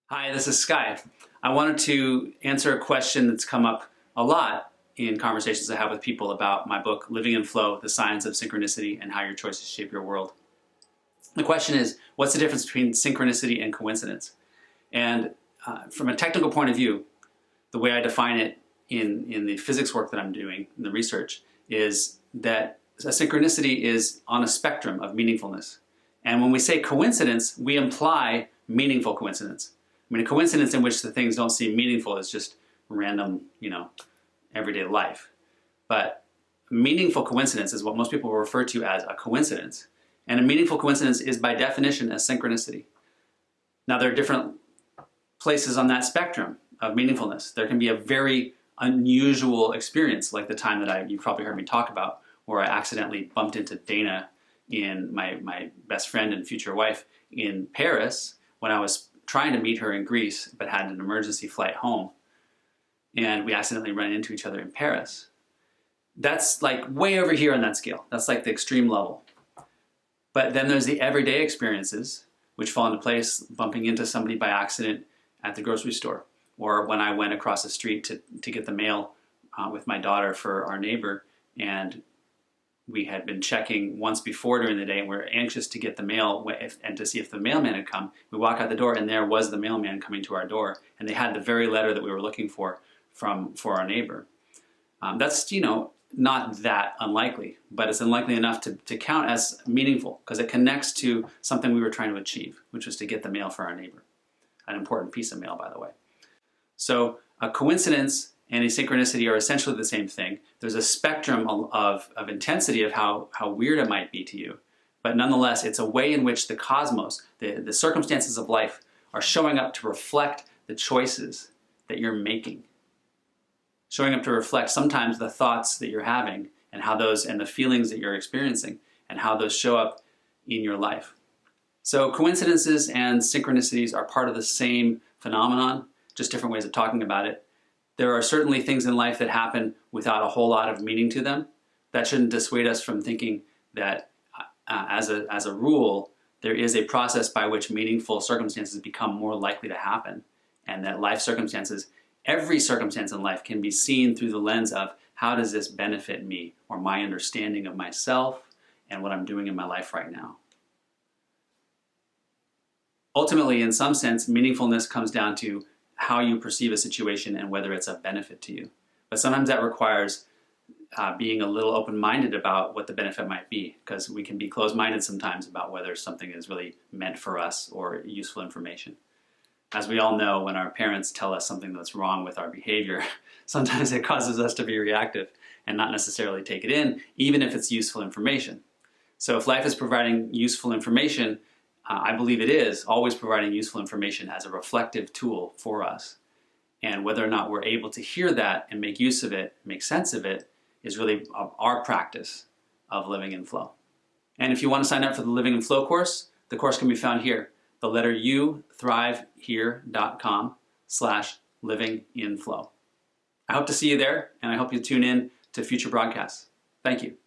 Hi, this is Sky. I wanted to answer a question that's come up a lot in conversations I have with people about my book, Living in Flow, The Science of Synchronicity and How Your Choices Shape Your World. The question is, what's the difference between synchronicity and coincidence? And from a technical point of view, the way I define it in the physics work that I'm doing, in the research, is that a synchronicity is on a spectrum of meaningfulness. And when we say coincidence, we imply meaningful coincidence. I mean, a coincidence in which the things don't seem meaningful is just random, everyday life. But meaningful coincidence is what most people refer to as a coincidence. And a meaningful coincidence is by definition a synchronicity. Now, there are different places on that spectrum of meaningfulness. There can be a very unusual experience, like the time that you probably heard me talk about, where I accidentally bumped into Dana, my best friend and future wife, in Paris when I was trying to meet her in Greece, but had an emergency flight home. And we accidentally ran into each other in Paris. That's like way over here on that scale. That's like the extreme level. But then there's the everyday experiences, which fall into place, bumping into somebody by accident at the grocery store, or when I went across the street to get the mail with my daughter for our neighbor, and we had been checking once before during the day, and we were anxious to get the mail and to see if the mailman had come. We walk out the door, and there was the mailman coming to our door, and they had the very letter that we were looking for our neighbor. That's not that unlikely, but it's unlikely enough to count as meaningful because it connects to something we were trying to achieve, which was to get the mail for our neighbor. An important piece of mail, by the way. So a coincidence and a synchronicity are essentially the same thing. There's a spectrum of intensity of how weird it might be to you. But nonetheless, it's a way in which the cosmos, the circumstances of life, are showing up to reflect the choices that you're making. Showing up to reflect sometimes the thoughts that you're having and the feelings that you're experiencing and how those show up in your life. So coincidences and synchronicities are part of the same phenomenon, just different ways of talking about it. There are certainly things in life that happen without a whole lot of meaning to them. That shouldn't dissuade us from thinking that, as a rule, there is a process by which meaningful circumstances become more likely to happen, and that life circumstances, every circumstance in life, can be seen through the lens of how does this benefit me or my understanding of myself and what I'm doing in my life right now. Ultimately, in some sense, meaningfulness comes down to how you perceive a situation and whether it's of benefit to you. But sometimes that requires being a little open-minded about what the benefit might be, because we can be closed-minded sometimes about whether something is really meant for us or useful information. As we all know, when our parents tell us something that's wrong with our behavior, sometimes it causes us to be reactive and not necessarily take it in, even if it's useful information. So if life is providing useful information, I believe it is always providing useful information as a reflective tool for us. And whether or not we're able to hear that and make use of it, make sense of it, is really our practice of living in flow. And if you want to sign up for the Living in Flow course, the course can be found here. The letter U, thrivehere.com/livinginflow. I hope to see you there, and I hope you tune in to future broadcasts. Thank you.